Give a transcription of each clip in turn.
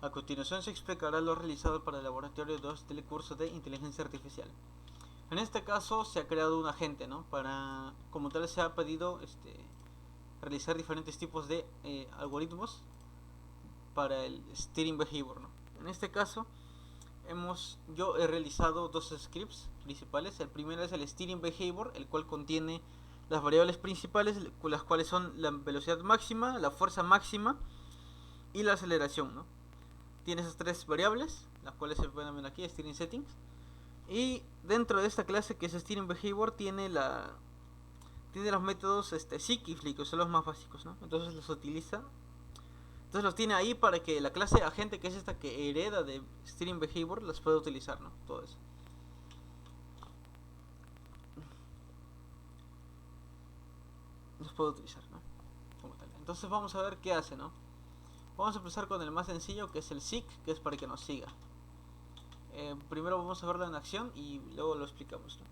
A continuación se explicará lo realizado para el laboratorio 2 del curso de inteligencia artificial. En este caso se ha creado un agente, ¿no? Como tal se ha pedido realizar diferentes tipos de algoritmos para el steering behavior, ¿no? En este caso yo he realizado dos scripts principales. El primero es el steering behavior, el cual contiene las variables principales, las cuales son la velocidad máxima, la fuerza máxima y la aceleración, ¿no? Tiene esas tres variables, las cuales se pueden ver aquí, steering settings. Y dentro de esta clase que es steering behavior tiene los métodos seek y flick, que son los más básicos, ¿no? Entonces los tiene ahí para que la clase agente, que es esta que hereda de steering behavior, las pueda utilizar, ¿no? Todo eso. Los puedo utilizar, ¿no? Como tal. Entonces vamos a ver qué hace, ¿no? Vamos a empezar con el más sencillo, que es el seek, que es para que nos siga. Primero vamos a verlo en acción y luego lo explicamos, ¿no?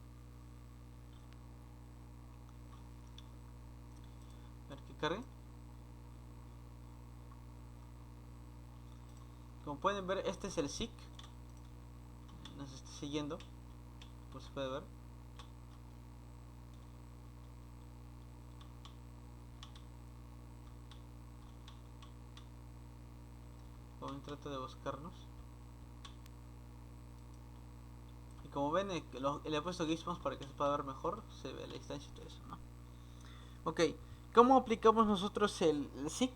A ver que cargue. Como pueden ver, este es el seek. Nos está siguiendo, pues se puede ver. Trata de buscarnos. Y como ven, le he puesto gizmos para que se pueda ver mejor. Se ve la distancia y todo eso, ¿no? Ok, ¿cómo aplicamos nosotros el seek?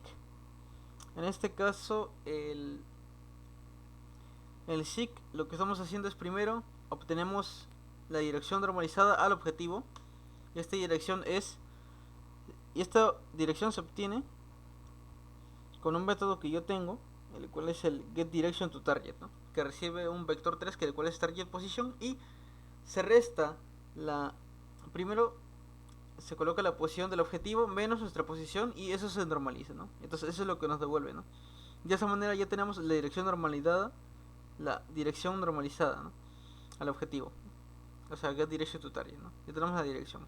En este caso, el seek, lo que estamos haciendo es primero obtenemos la dirección normalizada al objetivo. Y esta dirección se obtiene con un método que yo tengo, el cual es el getDirectionToTarget, ¿no? Que recibe un vector 3, que el cual es target position, y se resta primero se coloca la posición del objetivo menos nuestra posición y eso se normaliza, ¿no? Entonces eso es lo que nos devuelve, ¿no? De esa manera ya tenemos la dirección normalizada, ¿no? Al objetivo. O sea, getDirectionToTarget, ¿no? Ya tenemos la dirección.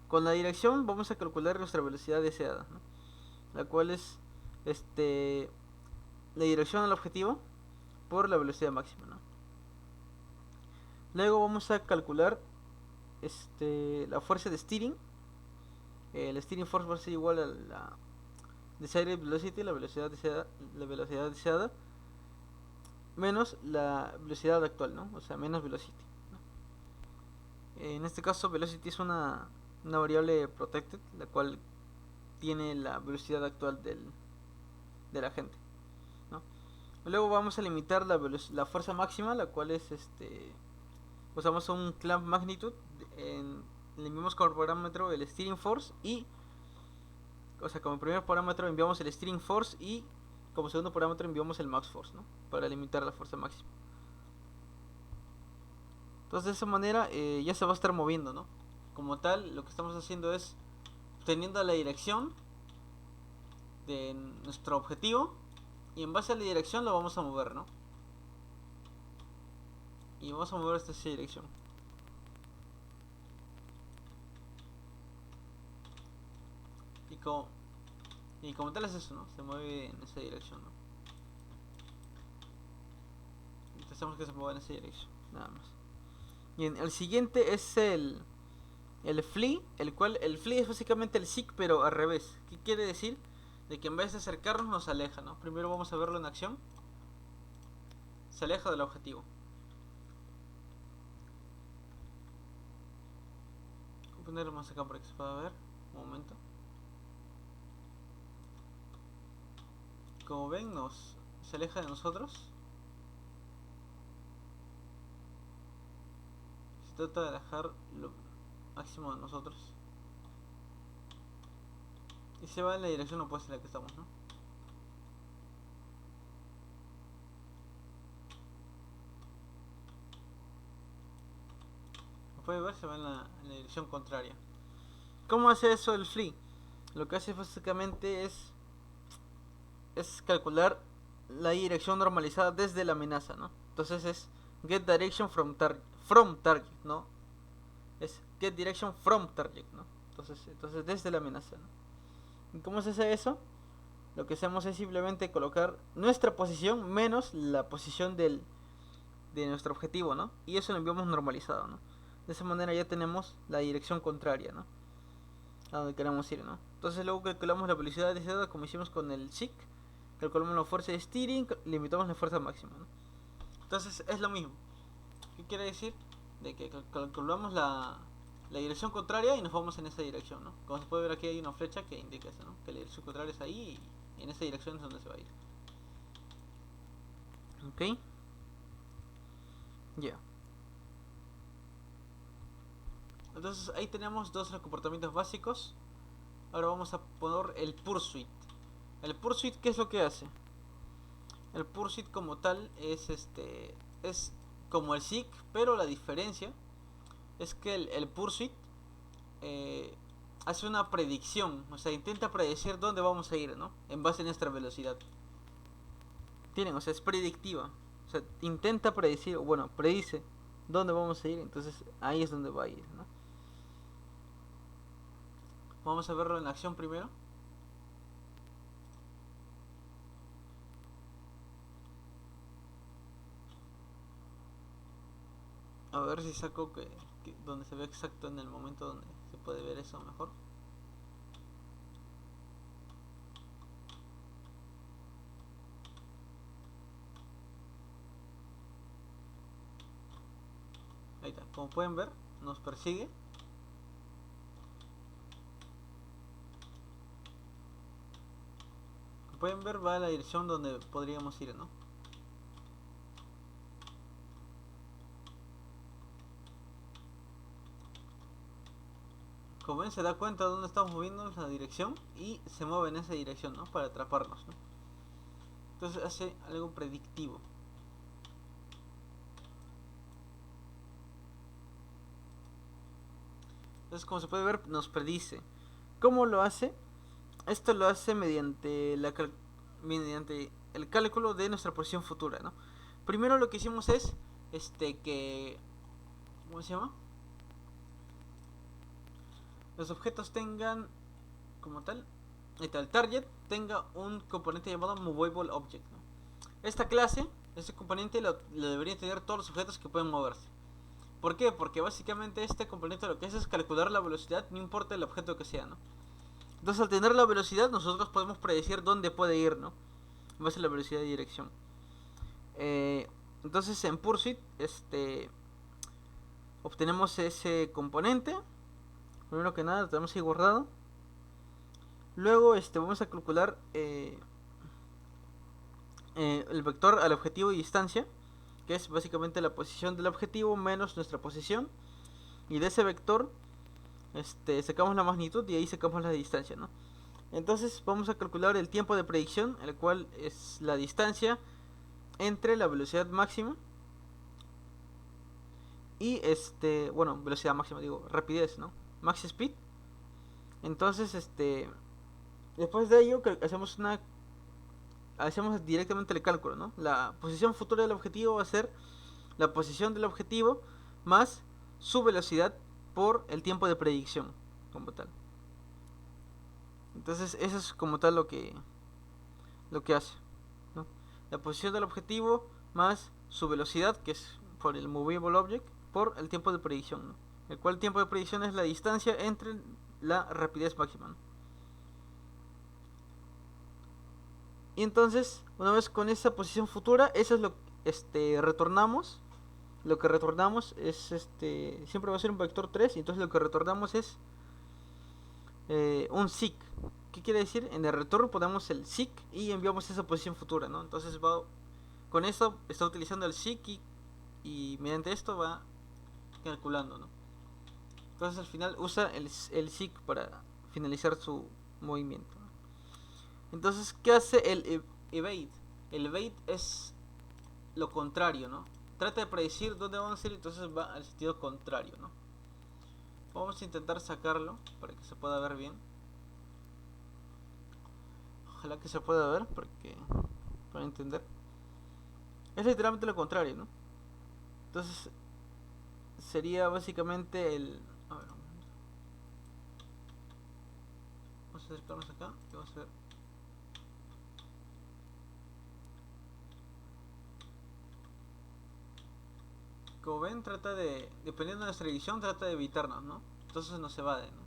Con la dirección vamos a calcular nuestra velocidad deseada, ¿no? La cual es la dirección al objetivo por la velocidad máxima, ¿no? Luego vamos a calcular la fuerza de steering. El steering force va a ser igual a la desired velocity, la velocidad deseada, menos la velocidad actual, ¿no? O sea, menos velocity, ¿no? En este caso, velocity es una variable protected, la cual tiene la velocidad actual del agente, ¿no? Luego vamos a limitar la fuerza máxima, la cual es usamos un clamp magnitude, le enviamos como parámetro el steering force y, o sea, como primer parámetro enviamos el steering force y como segundo parámetro enviamos el max force, ¿no? Para limitar la fuerza máxima. Entonces de esa manera ya se va a estar moviendo, ¿no? Como tal, lo que estamos haciendo es obteniendo la dirección de nuestro objetivo y en base a la dirección lo vamos a mover, ¿no? Y vamos a mover esta dirección. Y como tal es eso, ¿no? Se mueve en esa dirección, ¿no? Entonces hacemos que se mueva en esa dirección, nada más. Y el siguiente es el flee, el cual el flee es básicamente el seek pero al revés. ¿Qué quiere decir? De que en vez de acercarnos nos aleja, ¿no? Primero vamos a verlo en acción. Se aleja del objetivo. Voy a ponerlo más acá para que se pueda ver. Un momento. Como ven, se aleja de nosotros. Se trata de alejar lo máximo de nosotros. Y se va en la dirección opuesta en la que estamos, ¿no? Como puede ver, se va en la dirección contraria. ¿Cómo hace eso el flee? Lo que hace básicamente es calcular la dirección normalizada desde la amenaza, ¿no? Entonces es get direction from target, ¿no? Es get direction from target, ¿no? Entonces desde la amenaza, ¿no? ¿Y cómo se hace eso? lo que hacemos es simplemente colocar nuestra posición menos la posición de nuestro objetivo, ¿no? Y eso lo enviamos normalizado, ¿no? De esa manera ya tenemos la dirección contraria, ¿no? A donde queremos ir, ¿no? Entonces luego calculamos la velocidad deseada como hicimos con el SIC, calculamos la fuerza de steering, limitamos la fuerza máxima, ¿no? Entonces es lo mismo. ¿Qué quiere decir? De que calculamos la dirección contraria y nos vamos en esa dirección, ¿no? Como se puede ver aquí hay una flecha que indica eso, ¿no? Que la dirección contraria es ahí y en esa dirección es donde se va a ir. ¿Ok? Ya. Entonces ahí tenemos dos comportamientos básicos. Ahora vamos a poner el pursuit. El pursuit, ¿qué es lo que hace? El pursuit como tal es como el SIC, pero la diferencia es que el pursuit hace una predicción, o sea, intenta predecir dónde vamos a ir, ¿no? En base a nuestra velocidad. ¿Tienen? O sea, es predictiva. O sea, intenta predecir, o bueno, predice dónde vamos a ir, entonces ahí es donde va a ir, ¿no? Vamos a verlo en acción primero. A ver si saco donde se ve exacto en el momento donde se puede ver eso mejor. Ahí está, como pueden ver, nos persigue. Como pueden ver, va a la dirección donde podríamos ir, ¿no? Como ven, se da cuenta de dónde estamos moviendo la dirección y se mueve en esa dirección, ¿no? Para atraparnos, ¿no? Entonces hace algo predictivo. Entonces, como se puede ver, nos predice. ¿Cómo lo hace? Esto lo hace mediante mediante el cálculo de nuestra posición futura, ¿no? Primero lo que hicimos es que ¿cómo se llama? Los objetos tengan como tal, el target tenga un componente llamado movable object, ¿no? Esta clase, este componente lo deberían tener todos los objetos que pueden moverse. ¿Por qué? Porque básicamente este componente lo que hace es calcular la velocidad, no importa el objeto que sea, ¿no? Entonces al tener la velocidad nosotros podemos predecir dónde puede ir, ¿no? En base a la velocidad de dirección. Entonces en Pursuit obtenemos ese componente. Primero que nada lo tenemos ahí guardado. Luego vamos a calcular el vector al objetivo y distancia, que es básicamente la posición del objetivo menos nuestra posición. Y de ese vector sacamos la magnitud y ahí sacamos la distancia, ¿no? Entonces vamos a calcular el tiempo de predicción, el cual es la distancia entre la velocidad máxima y bueno, velocidad máxima, digo, rapidez, ¿no? Max speed. Entonces, después de ello hacemos directamente el cálculo, ¿no? La posición futura del objetivo va a ser la posición del objetivo más su velocidad por el tiempo de predicción, como tal. Entonces, eso es como tal lo que hace, ¿no? La posición del objetivo más su velocidad, que es por el movable object, por el tiempo de predicción, ¿no? El cual tiempo de predicción es la distancia entre la rapidez máxima, ¿no? Y entonces, una vez con esa posición futura, eso es lo que retornamos. Lo que retornamos es siempre va a ser un vector 3, y entonces lo que retornamos es un SIC. ¿Qué quiere decir? En el retorno ponemos el SIC y enviamos esa posición futura, ¿no? Entonces con eso está utilizando el SIC y mediante esto va calculando, ¿no? Entonces al final usa el SIC para finalizar su movimiento, ¿no? Entonces, ¿qué hace el evade? El evade es lo contrario, ¿no? Trata de predecir dónde vamos a ir, entonces va al sentido contrario, ¿no? Vamos a intentar sacarlo para que se pueda ver bien. Ojalá que se pueda ver para entender. Es literalmente lo contrario, ¿no? Entonces sería básicamente el... A ver, vamos a acercarnos acá y vamos a ver. como ven, trata de, dependiendo de nuestra dirección, trata de evitarnos, ¿no? Entonces nos evade, ¿no?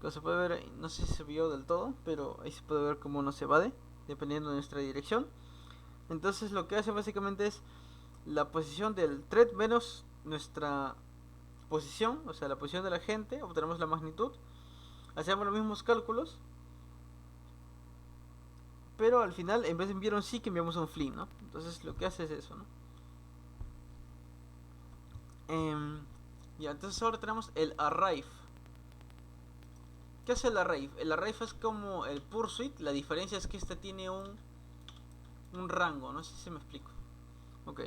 Como se puede ver ahí, no sé si se vio del todo, pero ahí se puede ver cómo nos evade, dependiendo de nuestra dirección. Entonces lo que hace básicamente es la posición del thread menos nuestra posición, o sea, la posición de la gente, obtenemos la magnitud, hacemos los mismos cálculos, pero al final en vez de enviar un seek enviamos un flee, ¿no? Entonces lo que hace es eso, ¿no? Ya, entonces ahora tenemos el arrive. ¿Qué hace el arrive? El arrive es como el pursuit, la diferencia es que este tiene un rango, no sé si me explico. Ok.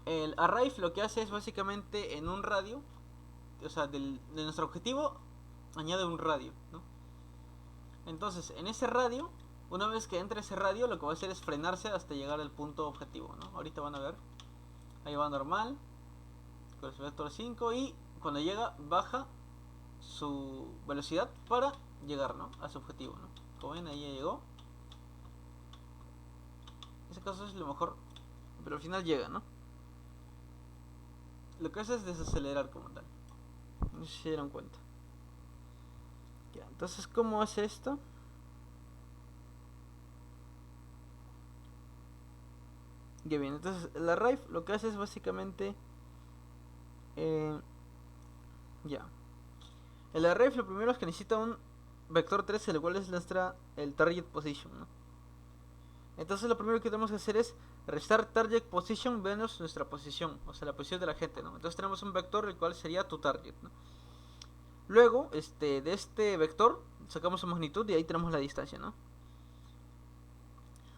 El arrive lo que hace es básicamente en un radio, o sea, de nuestro objetivo añade un radio, ¿no? Entonces, en ese radio, una vez que entre ese radio, lo que va a hacer es frenarse hasta llegar al punto objetivo, ¿no? Ahorita van a ver. Ahí va normal, con el vector 5, y cuando llega, baja su velocidad para llegar, ¿no? A su objetivo, ¿no? Como ven, ahí ya llegó. En ese caso es lo mejor, pero al final llega, ¿no? Lo que hace es desacelerar como tal. No sé si se dieron cuenta. Ya, entonces, ¿cómo hace esto? Ya bien, entonces el arrive lo que hace es básicamente ya. El arrive lo primero es que necesita un vector 3, el cual es el target position, ¿no? Entonces lo primero que tenemos que hacer es restar target position menos nuestra posición, o sea, la posición de la gente, ¿no? Entonces tenemos un vector el cual sería tu target, ¿no? Luego, de este vector sacamos su magnitud y ahí tenemos la distancia, ¿no?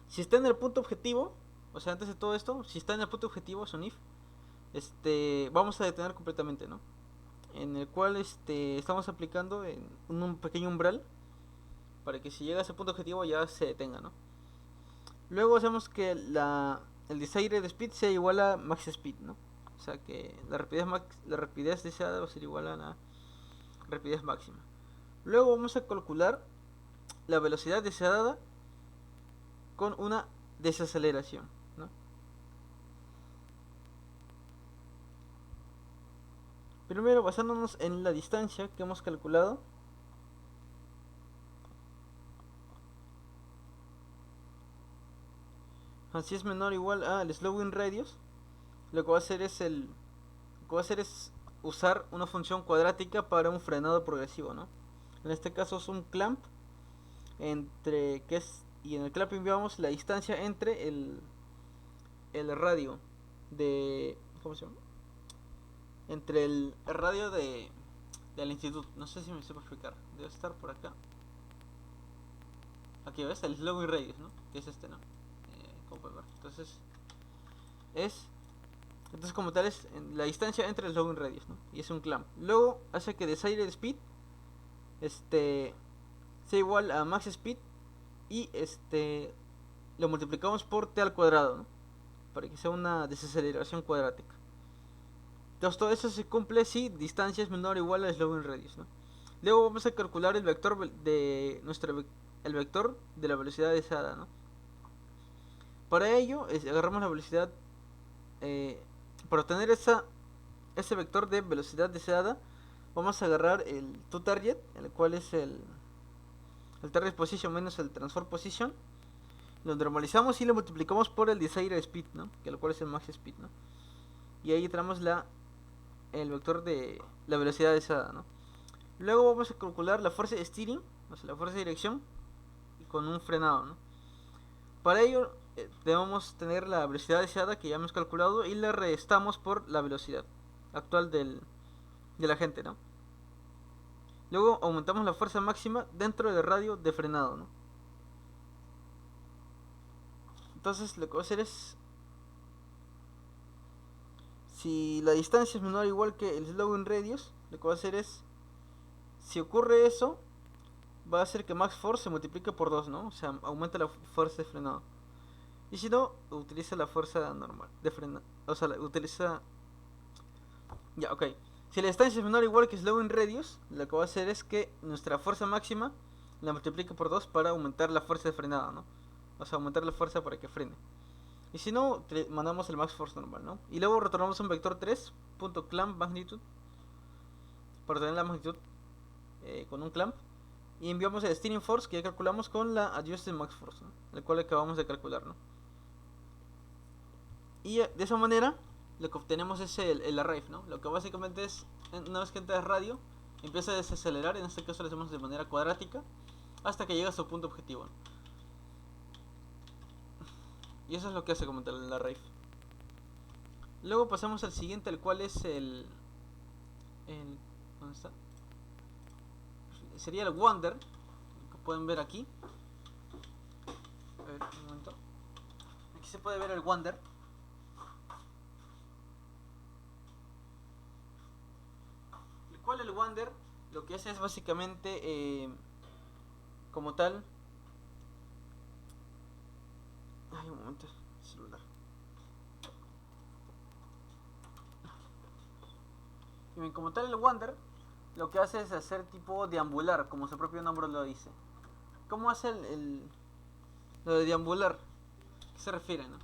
Si está en el punto objetivo, o sea, antes de todo esto, si está en el punto objetivo, es un if, vamos a detener completamente, ¿no? En el cual estamos aplicando en un pequeño umbral para que si llega a ese punto objetivo ya se detenga, ¿no? Luego hacemos que el desired speed sea igual a max speed, ¿no? O sea que la rapidez deseada va a ser igual a la rapidez máxima. Luego vamos a calcular la velocidad deseada con una desaceleración, ¿no? Primero, basándonos en la distancia que hemos calculado, si es menor o igual al slowing radius, lo que va a hacer es usar una función cuadrática para un frenado progresivo, ¿no? En este caso es un clamp y en el clamp enviamos la distancia entre el radio de, ¿cómo se llama? Entre el radio del instituto. No sé si me supo explicar. Debe estar por acá. Aquí ves el slowing radius, ¿no? Que es este, ¿no? ¿Cómo puedes ver? Entonces como tal es la distancia entre el slowing radius, ¿no? Y es un clamp. Luego hace que desired speed sea igual a max speed y lo multiplicamos por t al cuadrado, ¿no? Para que sea una desaceleración cuadrática. Entonces todo eso se cumple si distancia es menor o igual a slowing radius, ¿no? Luego vamos a calcular el vector de el vector de la velocidad deseada, ¿no? Para ello agarramos la velocidad para obtener ese vector de velocidad deseada. Vamos a agarrar el toTarget, el cual es el target position menos el transform position. Lo normalizamos y lo multiplicamos por el desired speed, ¿no? Que el cual es el max speed, ¿no? Y ahí tenemos el vector de la velocidad deseada, ¿no? Luego vamos a calcular la fuerza de steering, o sea, la fuerza de dirección, con un frenado, ¿no? Para ello debemos tener la velocidad deseada que ya hemos calculado y la restamos por la velocidad actual de la gente, ¿no? Luego aumentamos la fuerza máxima dentro del radio de frenado, ¿no? Entonces lo que va a hacer es, si la distancia es menor o igual que el slowing radius, lo que va a hacer es, si ocurre eso, va a hacer que max force se multiplique por 2, ¿no? O sea, aumenta la fuerza de frenado. Y si no, utiliza la fuerza normal de frenado. O sea, utiliza... Ya, ok. Si la distancia es menor o igual que slowing radius, lo que va a hacer es que nuestra fuerza máxima la multiplique por 2 para aumentar la fuerza de frenado, ¿no? O sea, aumentar la fuerza para que frene. Y si no, mandamos el max force normal, ¿no? Y luego retornamos un vector 3.clamp magnitude para tener la magnitud con un clamp. Y enviamos el steering force que ya calculamos con la adjusted max force, ¿no? El cual acabamos de calcular, ¿no? Y de esa manera lo que obtenemos es el arrive, ¿no? Lo que básicamente es, una vez que entra el radio, empieza a desacelerar, en este caso lo hacemos de manera cuadrática, hasta que llega a su punto objetivo, ¿no? Y eso es lo que hace como tal el arrive. Luego pasamos al siguiente, el cual es el ¿dónde está? Sería el wander, que pueden ver aquí. A ver, un momento. Aquí se puede ver el wander. El cual el wander lo que hace es básicamente como tal. Ay, un momento, celular. Y bien, como tal el wander lo que hace es hacer tipo deambular, como su propio nombre lo dice. ¿Cómo hace lo de deambular? ¿A qué se refiere, no?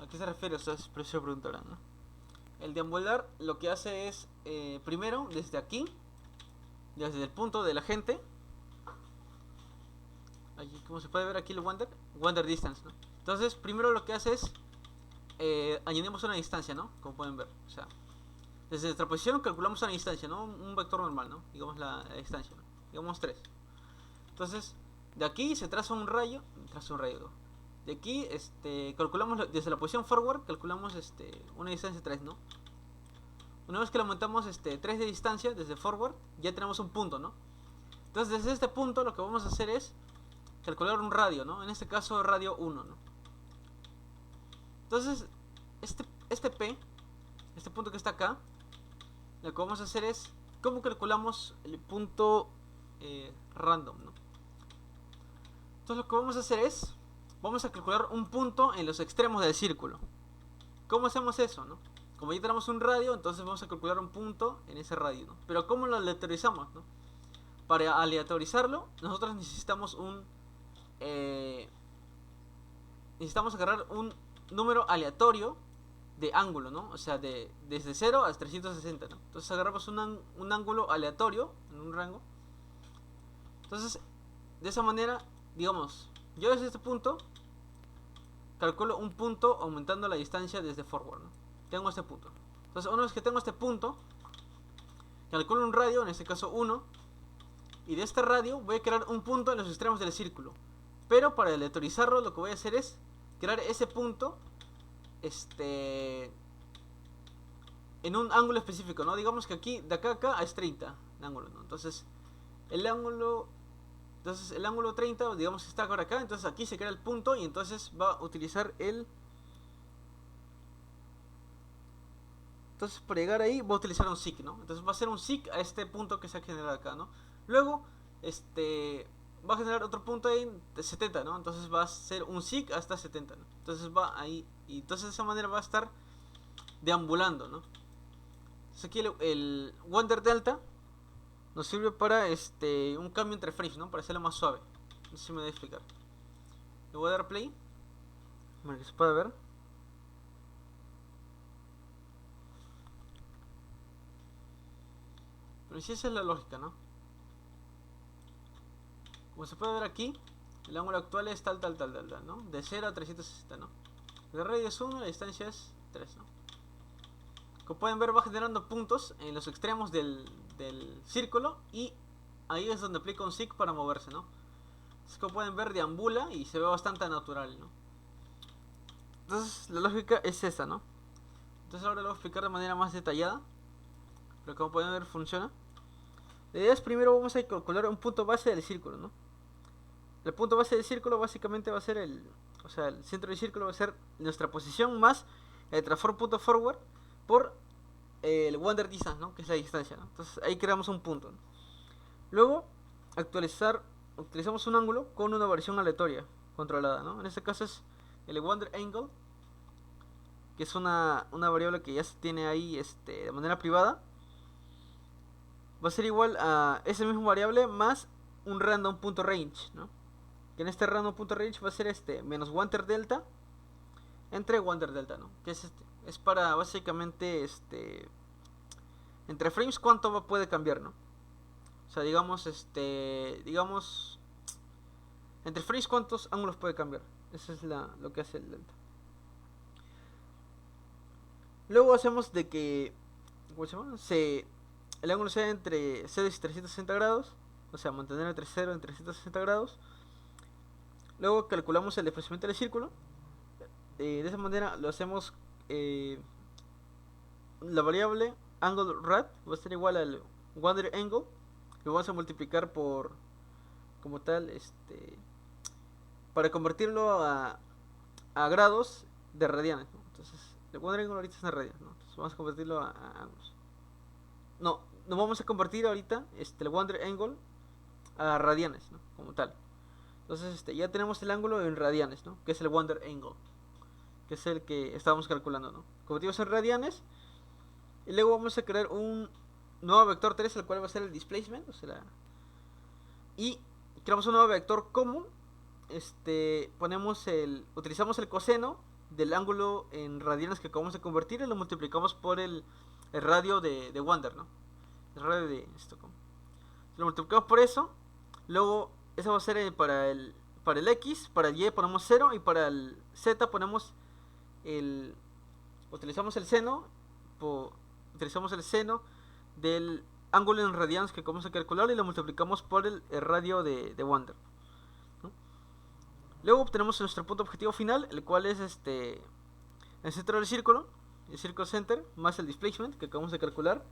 ¿A qué se refiere? Ustedes se preguntarán, ¿no? El deambular lo que hace es, primero, desde aquí, desde el punto de la gente, aquí, como se puede ver aquí el wander distance, ¿no? Entonces, primero lo que hace es, añadimos una distancia, ¿no? Como pueden ver, o sea, desde nuestra posición calculamos una distancia, ¿no? Un vector normal, ¿no? Digamos la distancia, ¿no? Digamos 3. Entonces, de aquí se traza un rayo, de aquí calculamos desde la posición forward, calculamos una distancia 3, ¿no? Una vez que le aumentamos 3 de distancia desde forward, ya tenemos un punto, ¿no? Entonces, desde este punto lo que vamos a hacer es calcular un radio, ¿no? En este caso, radio 1, ¿no? Entonces, este P, este punto que está acá, lo que vamos a hacer es, ¿cómo calculamos el punto random, ¿no? Entonces lo que vamos a hacer es, vamos a calcular un punto en los extremos del círculo. ¿Cómo hacemos eso, no? Como ya tenemos un radio, entonces vamos a calcular un punto en ese radio, ¿no? Pero ¿cómo lo aleatorizamos, no? Para aleatorizarlo, nosotros necesitamos necesitamos agarrar un número aleatorio de ángulo, ¿no? O sea, desde 0 hasta 360, ¿no? Entonces agarramos un ángulo aleatorio en un rango. Entonces, de esa manera, digamos, yo desde este punto calculo un punto aumentando la distancia desde forward, ¿no? Tengo este punto. Entonces, una vez que tengo este punto, calculo un radio, en este caso 1, y de este radio voy a crear un punto en los extremos del círculo. Pero para aleatorizarlo, lo que voy a hacer es crear ese punto en un ángulo específico, ¿no? Digamos que aquí, de acá a acá es 30 de ángulo, ¿no? Entonces el ángulo 30, digamos que está por acá, entonces aquí se crea el punto y entonces va a utilizar entonces para llegar ahí va a utilizar un seek, ¿no? Entonces va a hacer un seek a este punto que se ha generado acá, ¿no? Luego, va a generar otro punto ahí de 70, ¿no? Entonces va a ser un seek hasta 70, ¿no? Entonces va ahí, y entonces de esa manera va a estar deambulando, ¿no? Entonces aquí el wander delta nos sirve para un cambio entre frames, ¿no? Para hacerlo más suave. No sé si me voy a explicar. Le voy a dar play para que se pueda ver. Pero sí, esa es la lógica, ¿no? Como se puede ver aquí, el ángulo actual es tal, ¿no? De 0 a 360, ¿no? El radio es 1, la distancia es 3, ¿no? Como pueden ver, va generando puntos en los extremos del círculo y ahí es donde aplica un seek para moverse, ¿no? Entonces, como pueden ver, deambula y se ve bastante natural, ¿no? Entonces, la lógica es esa, ¿no? Entonces ahora lo voy a explicar de manera más detallada, pero como pueden ver funciona. La idea es primero vamos a calcular un punto base del círculo, ¿no? El punto base del círculo básicamente va a ser el centro del círculo va a ser nuestra posición más el transform punto forward por el wander distance, ¿no? Que es la distancia, ¿no? Entonces ahí creamos un punto, ¿no? Luego utilizamos un ángulo con una variación aleatoria controlada, ¿no? En este caso es el wander angle, que es una variable que ya se tiene ahí de manera privada. Va a ser igual a esa misma variable más un random.range, ¿no? Que en este random.range va a ser menos wander delta entre Wander Delta, ¿no? Que es para básicamente entre frames cuánto puede cambiar, ¿no? O sea, digamos entre frames cuántos ángulos puede cambiar. Eso es lo que hace el delta. Luego hacemos de que ¿cómo se llama? El ángulo sea entre 0 y 360 grados, o sea, mantener entre 0 y 360 grados. Luego calculamos el desplazamiento del círculo. De esa manera lo hacemos. La variable angle rad va a ser igual al wander angle, que vamos a multiplicar por como tal para convertirlo a grados de radianes, ¿no? Entonces el wander angle ahorita es en radianes, ¿no? Entonces vamos a convertirlo a ángulos. No vamos a convertir ahorita el wander angle a radianes, ¿no? Como tal. Entonces ya tenemos el ángulo en radianes, ¿no? Que es el wander angle, que es el que estábamos calculando, ¿no? Convertimos en radianes. Y luego vamos a crear un nuevo vector 3, el cual va a ser el displacement, y creamos un nuevo vector común. Utilizamos el coseno del ángulo en radianes que acabamos de convertir y lo multiplicamos por el radio de Wander, ¿no? El radio de esto. Lo multiplicamos por eso. Luego, eso va a ser para el X, para el Y ponemos 0 y para el Z ponemos utilizamos el seno del ángulo en radianes que vamos a calcular y lo multiplicamos por el radio de Wander, ¿no? Luego obtenemos nuestro punto objetivo final, el cual es el centro del círculo, el circle center, más el displacement que acabamos de calcular,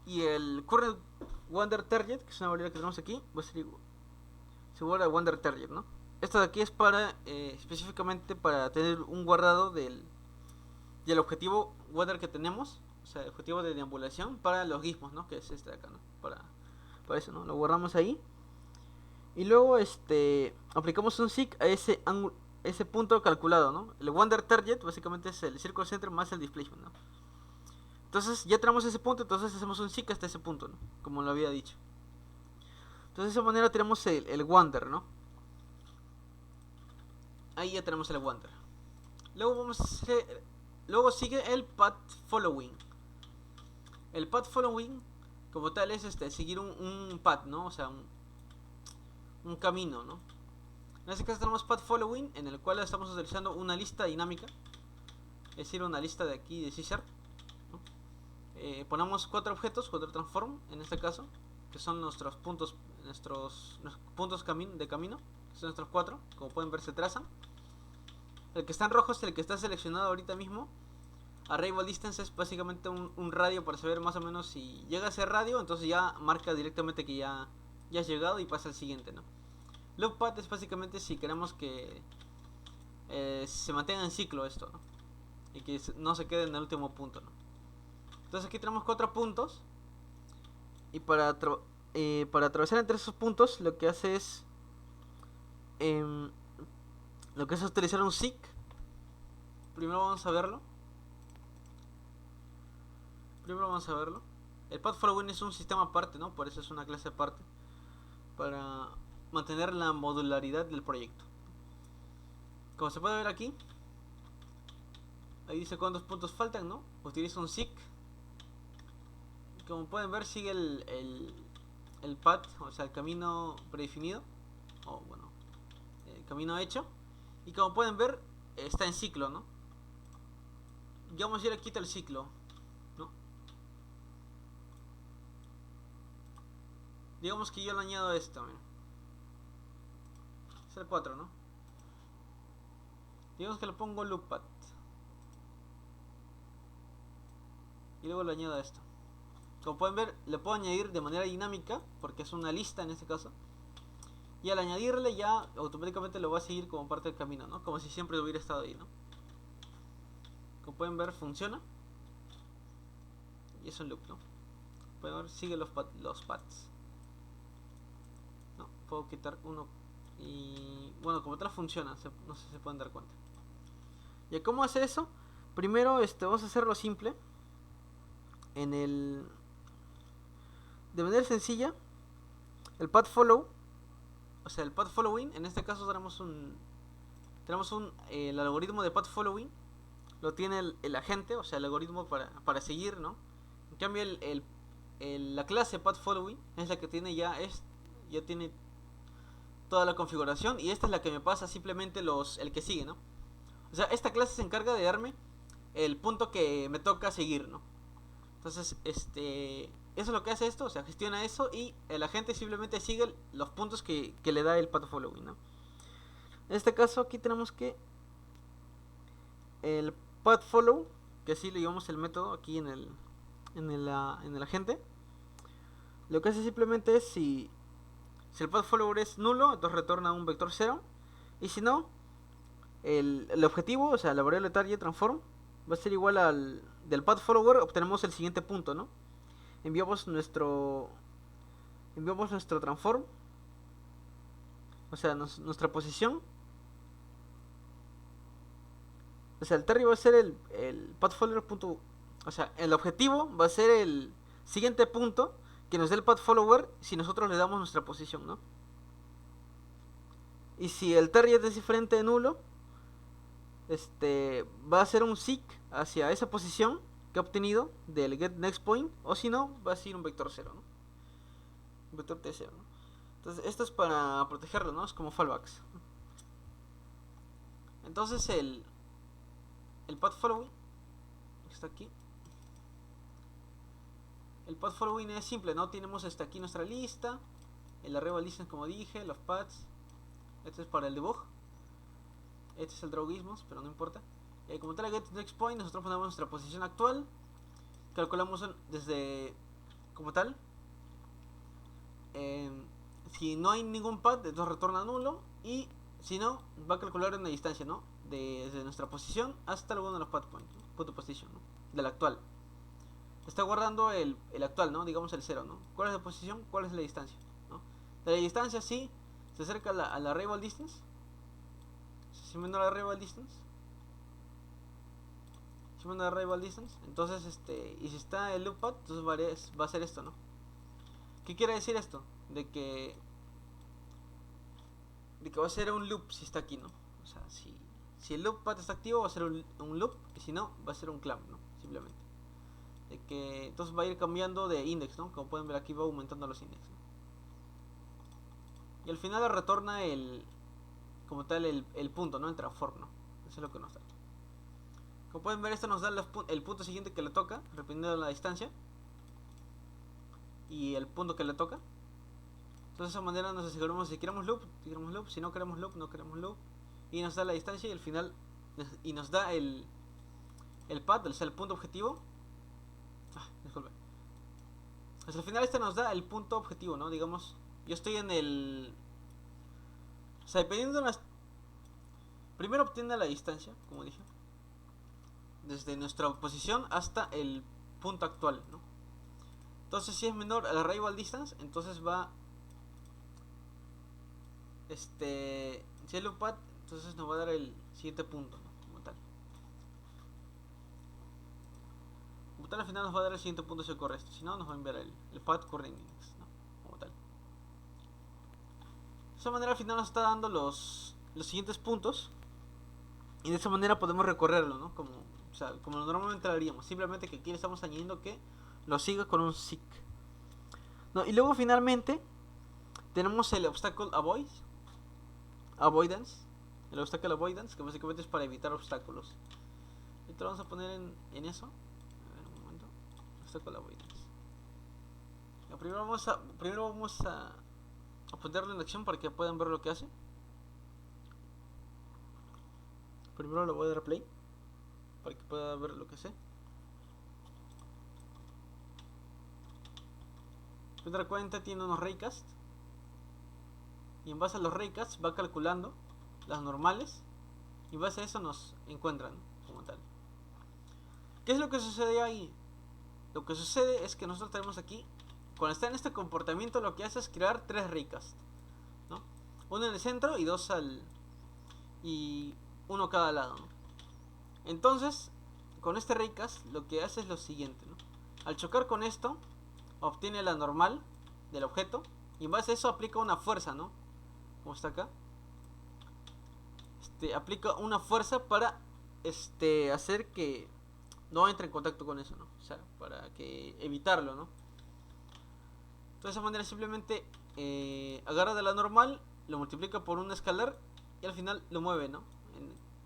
y el current Wander target, que es una variable que tenemos aquí, va a ser igual a Wander target, ¿no? Esto de aquí es para específicamente para tener un guardado del objetivo Wander que tenemos, o sea, el objetivo de deambulación para los gizmos, ¿no? Que es de acá, ¿no? Para eso, ¿no? Lo guardamos ahí. Y luego aplicamos un SIG a ese punto calculado, ¿no? El Wander target básicamente es el circle center más el displacement, ¿no? Entonces ya tenemos ese punto, entonces hacemos un SIG hasta ese punto, ¿no? Como lo había dicho. Entonces de esa manera tenemos el Wander, ¿no? Ahí ya tenemos el Wander. Luego sigue el path following. El path following como tal es seguir un path, ¿no? O sea, un camino, ¿no? En este caso tenemos path following, en el cual estamos utilizando una lista dinámica, es decir, una lista de aquí de C#, ¿no? Ponemos 4 objetos, 4 transform en este caso, que son nuestros puntos de camino, que son nuestros 4, como pueden ver se trazan. El que está en rojo es el que está seleccionado ahorita mismo. Arrival distance es básicamente un radio para saber más o menos si llega a ese radio, entonces ya marca directamente que ya has llegado y pasa al siguiente, ¿no? Loop path es básicamente si queremos que se mantenga en ciclo esto, ¿no? Y que no se quede en el último punto, ¿no? Entonces aquí tenemos 4 puntos. Y para atravesar entre esos puntos lo que hace es utilizar un SIG. Primero vamos a verlo. El path following es un sistema aparte, ¿no? Por eso es una clase aparte, para mantener la modularidad del proyecto. Como se puede ver aquí, ahí dice cuántos puntos faltan, ¿no? Utiliza un SIG. Como pueden ver, sigue el path, o sea, el camino predefinido, o bueno, el camino hecho. Y como pueden ver, está en ciclo, ¿no? Y vamos a ir aquí al ciclo, ¿no? Digamos que yo le añado esto, miren. Es el 4, ¿no? Digamos que le pongo loop path. Y luego le añado esto. Como pueden ver, le puedo añadir de manera dinámica, porque es una lista en este caso. Y al añadirle ya automáticamente lo va a seguir como parte del camino, ¿no? Como si siempre hubiera estado ahí, ¿no? Como pueden ver, funciona. Y es un loop, ¿no? Pueden ver, sigue los paths. No, puedo quitar uno. Y bueno, como tal funciona, no sé si se pueden dar cuenta. ¿Y cómo hace eso? Primero vamos a hacerlo simple. De manera sencilla, el path follow, o sea, el path following, en este caso tenemos tenemos el algoritmo de path following, lo tiene el agente, o sea, el algoritmo para seguir, ¿no? En cambio, la clase path following es la que tiene ya tiene toda la configuración, y esta es la que me pasa simplemente el que sigue, ¿no? O sea, esta clase se encarga de darme el punto que me toca seguir, ¿no? Entonces, eso es lo que hace esto, o sea, gestiona eso, y el agente simplemente sigue los puntos que le da el path following, ¿no? En este caso aquí tenemos que el path follow, que así le llamamos el método aquí en el agente, lo que hace simplemente es si el path follower es nulo, entonces retorna un vector 0, y si no, el objetivo, o sea, la variable target transform va a ser igual al del path follower, obtenemos el siguiente punto, ¿no? Enviamos nuestro transform, o sea, nuestra posición. O sea, el target va a ser el path follower punto, o sea, el objetivo va a ser el siguiente punto que nos dé el path follower si nosotros le damos nuestra posición, ¿no? Y si el target es diferente de nulo, va a ser un seek hacia esa posición que ha obtenido del get next point, o si no, va a ser un vector 0, ¿no? Un vector t0, ¿no? Entonces, esto es para protegerlo, ¿no? Es como fallbacks. Entonces, el path following está aquí. El path following es simple, ¿no? Tenemos aquí nuestra lista, el array distance, como dije, los paths. Este es para el debug. Este es el draw gizmos, pero no importa. Como tal, get next point, nosotros ponemos nuestra posición actual. Calculamos desde como tal. Si no hay ningún path, entonces retorna nulo. Y si no, va a calcular una distancia, ¿no? Desde nuestra posición hasta alguno de los path points, ¿no? Punto position, ¿no? Del actual. Está guardando el actual, ¿no? Digamos el 0, ¿no? ¿Cuál es la posición? ¿Cuál es la distancia? ¿No? De la distancia, sí, se acerca a la arrival distance. Si menor a arrival distance. Si menor a arrival distance. Entonces, y si está el loop path, entonces va a ser esto, ¿no? ¿Qué quiere decir esto? De que va a ser un loop si está aquí, ¿no? O sea, si el loop path está activo, va a ser un loop. Y si no, va a ser un clamp, ¿no? Simplemente. De que entonces va a ir cambiando de index, ¿no? Como pueden ver aquí va aumentando los index, ¿no? Y al final retorna como tal el punto, ¿no? El transform, ¿no? Eso es lo que nos da. Como pueden ver, esto nos da el punto siguiente que le toca, dependiendo de la distancia y el punto que le toca. Entonces de esa manera nos aseguramos si queremos loop, si no queremos loop, no queremos loop. Y nos da la distancia y el final, y nos da el path, o sea, el punto objetivo. Disculpe. Pues al final nos da el punto objetivo, ¿no? Digamos, yo estoy en el... O sea, dependiendo de las... Primero obtiene la distancia, como dije, desde nuestra posición hasta el punto actual, ¿no? Entonces si es menor al arrival distance, entonces va... Si el loop path, entonces nos va a dar el siguiente punto, ¿no? Como tal. Como tal, al final nos va a dar el siguiente punto si ocurre esto. Si no, nos va a enviar el path current index, ¿no? Como tal. De esa manera al final nos está dando los siguientes puntos. Y de esa manera podemos recorrerlo, ¿no? Como normalmente lo haríamos. Simplemente que aquí le estamos añadiendo que lo siga con un seek, ¿no? Y luego finalmente tenemos el obstacle avoidance. El obstacle avoidance, que básicamente es para evitar obstáculos. Esto lo vamos a poner en eso. A ver, un momento. Obstacle avoidance. Primero vamos a ponerlo en acción para que puedan ver lo que hace. Primero le voy a dar play para que pueda ver lo que hace. Si te das cuenta, tiene unos raycast. Y en base a los raycasts va calculando las normales. Y en base a eso nos encuentran, ¿no? Como tal. ¿Qué es lo que sucede ahí? Lo que sucede es que nosotros tenemos aquí, cuando está en este comportamiento, lo que hace es crear 3 raycasts, ¿no? Uno en el centro y 2 y uno a cada lado, ¿no? Entonces, con este raycast lo que hace es lo siguiente, ¿no? Al chocar con esto, obtiene la normal del objeto y en base a eso aplica una fuerza, ¿no? Como está acá. aplica una fuerza para hacer que no entre en contacto con eso, ¿no? O sea, para que evitarlo, ¿no? De esa manera simplemente agarra de la normal, lo multiplica por un escalar y al final lo mueve, ¿no?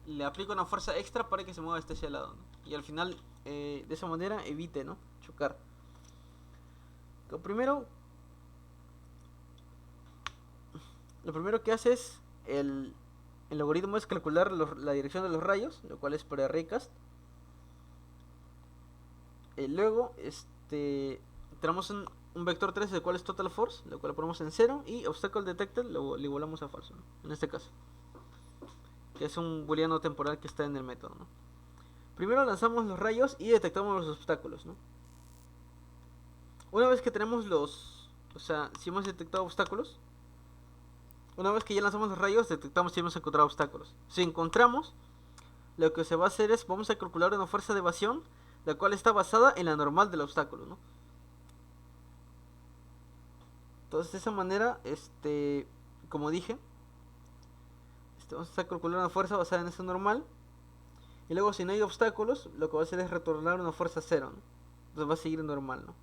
Le aplica una fuerza extra para que se mueva hacia lado, ¿no? Y al final de esa manera evite, ¿no? Chocar. Lo primero que hace es el algoritmo es calcular la dirección de los rayos, lo cual es para Raycast. Luego tenemos un vector 3, el cual es total force, lo cual lo ponemos en 0, y obstacle detected lo igualamos a falso, ¿no? En este caso, que es un booleano temporal que está en el método, ¿no? Primero lanzamos los rayos y detectamos los obstáculos, ¿no? Una vez que tenemos si hemos detectado obstáculos, una vez que ya lanzamos los rayos, detectamos si hemos encontrado obstáculos. Si encontramos, lo que se va a hacer es, vamos a calcular una fuerza de evasión, la cual está basada en la normal del obstáculo, ¿no? Entonces de esa manera, como dije, vamos a calcular una fuerza basada en esa normal. Y luego si no hay obstáculos, lo que va a hacer es retornar una fuerza 0, ¿no? Entonces va a seguir normal, ¿no?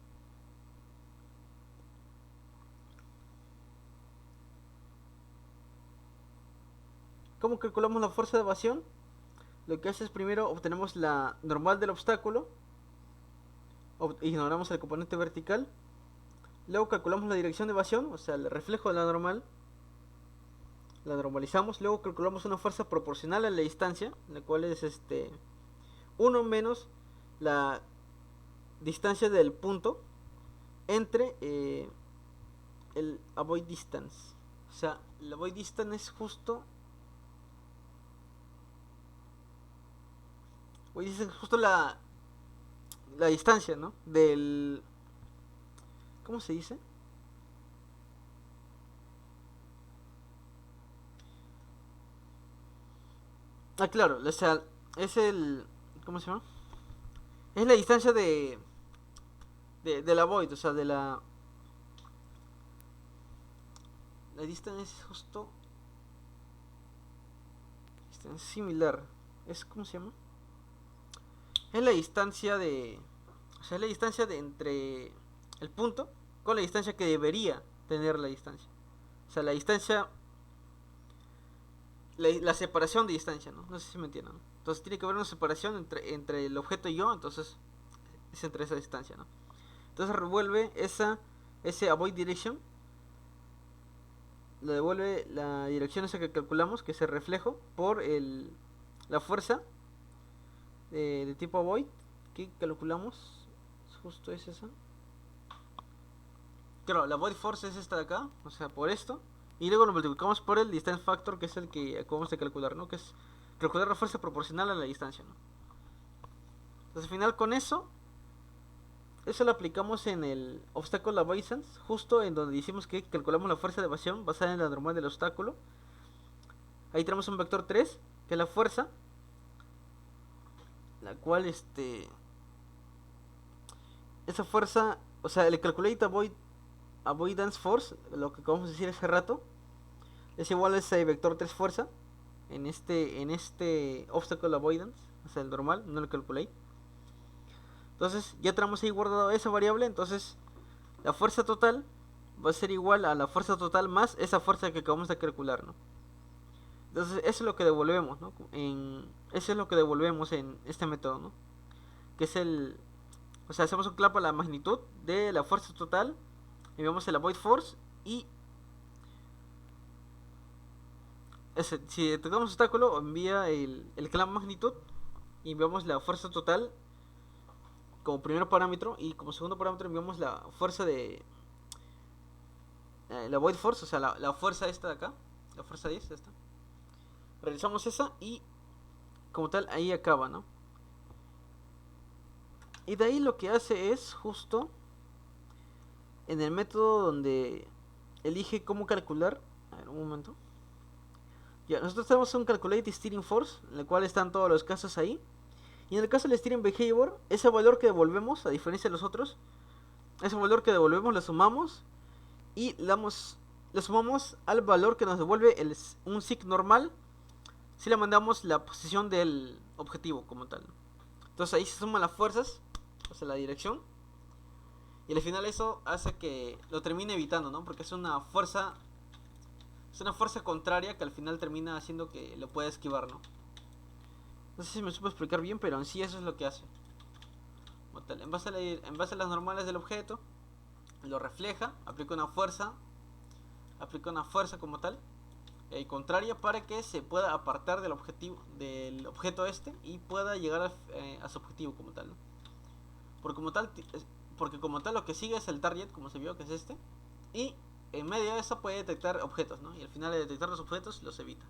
¿Cómo calculamos la fuerza de evasión? Lo que hace es primero obtenemos la normal del obstáculo, ignoramos el componente vertical, luego calculamos la dirección de evasión, o sea, el reflejo de la normal, la normalizamos, luego calculamos una fuerza proporcional a la distancia, la cual es 1 menos la distancia del punto entre el avoid distance. O sea, el avoid distance es justo la distancia, ¿no? ¿Cómo se dice? Ah, claro, o sea, es ¿cómo se llama? Es la distancia de la void, o sea, la distancia es justo es similar. ¿Cómo se llama? Es la distancia es la distancia de entre el punto con la distancia que debería tener la distancia. O sea, la distancia, la separación de distancia, ¿no? No sé si me entienden, ¿no? Entonces tiene que haber una separación entre el objeto y yo, entonces es entre esa distancia, ¿no? Entonces revuelve ese avoid direction, lo devuelve la dirección esa que calculamos, que es el reflejo, por la fuerza de tipo avoid que calculamos. Justo es esa. Claro, la void force es esta de acá, o sea, por esto. Y luego lo multiplicamos por el distance factor, que es el que acabamos de calcular, ¿no? Que es calcular la fuerza proporcional a la distancia, ¿no? Entonces al final con eso lo aplicamos en el obstacle avoidance, justo en donde decimos que calculamos la fuerza de evasión basada en la normal del obstáculo. Ahí tenemos un vector 3, que es la fuerza, la cual esa fuerza, o sea, el calculate avoidance force, lo que acabamos de decir hace rato, es igual a ese vector 3 fuerza en este obstacle avoidance, o sea, el normal, no el calculate. Entonces ya tenemos ahí guardado esa variable, entonces la fuerza total va a ser igual a la fuerza total más esa fuerza que acabamos de calcular, ¿no? Entonces eso es lo que devolvemos, ¿no? Eso es lo que devolvemos en este método, ¿no? Que es o sea, hacemos un clap a la magnitud de la fuerza total, enviamos el avoid force y si detectamos obstáculo, envía el clap magnitud y enviamos la fuerza total como primer parámetro, y como segundo parámetro enviamos la fuerza la void force, o sea, la fuerza esta de acá, la fuerza 10, esta. Realizamos esa y como tal ahí acaba, ¿no? Y de ahí lo que hace es justo en el método donde elige cómo calcular. A ver, un momento. Ya, nosotros tenemos un calculate steering force, en el cual están todos los casos ahí. Y en el caso del steering behavior, ese valor que devolvemos, a diferencia de los otros, ese valor que devolvemos lo sumamos y le sumamos al valor que nos devuelve un sig normal si le mandamos la posición del objetivo como tal. Entonces ahí se suman las fuerzas, o sea, la dirección, y al final eso hace que lo termine evitando, ¿no? Porque es una fuerza contraria que al final termina haciendo que lo pueda esquivar, ¿no? No sé si me supo explicar bien, pero en sí eso es lo que hace. En base a las normales del objeto, lo refleja, aplica una fuerza como tal, contraria, para que se pueda apartar del objeto este, y pueda llegar a su objetivo como tal, ¿no? Porque como tal, lo que sigue es el target, como se vio, que es este, y en medio de eso puede detectar objetos, ¿no? Y al final de detectar los objetos los evita.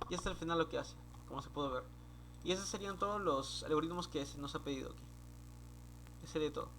Y este es al final lo que hace, como se puede ver. Y esos serían todos los algoritmos que se nos ha pedido aquí. Ese sería todo.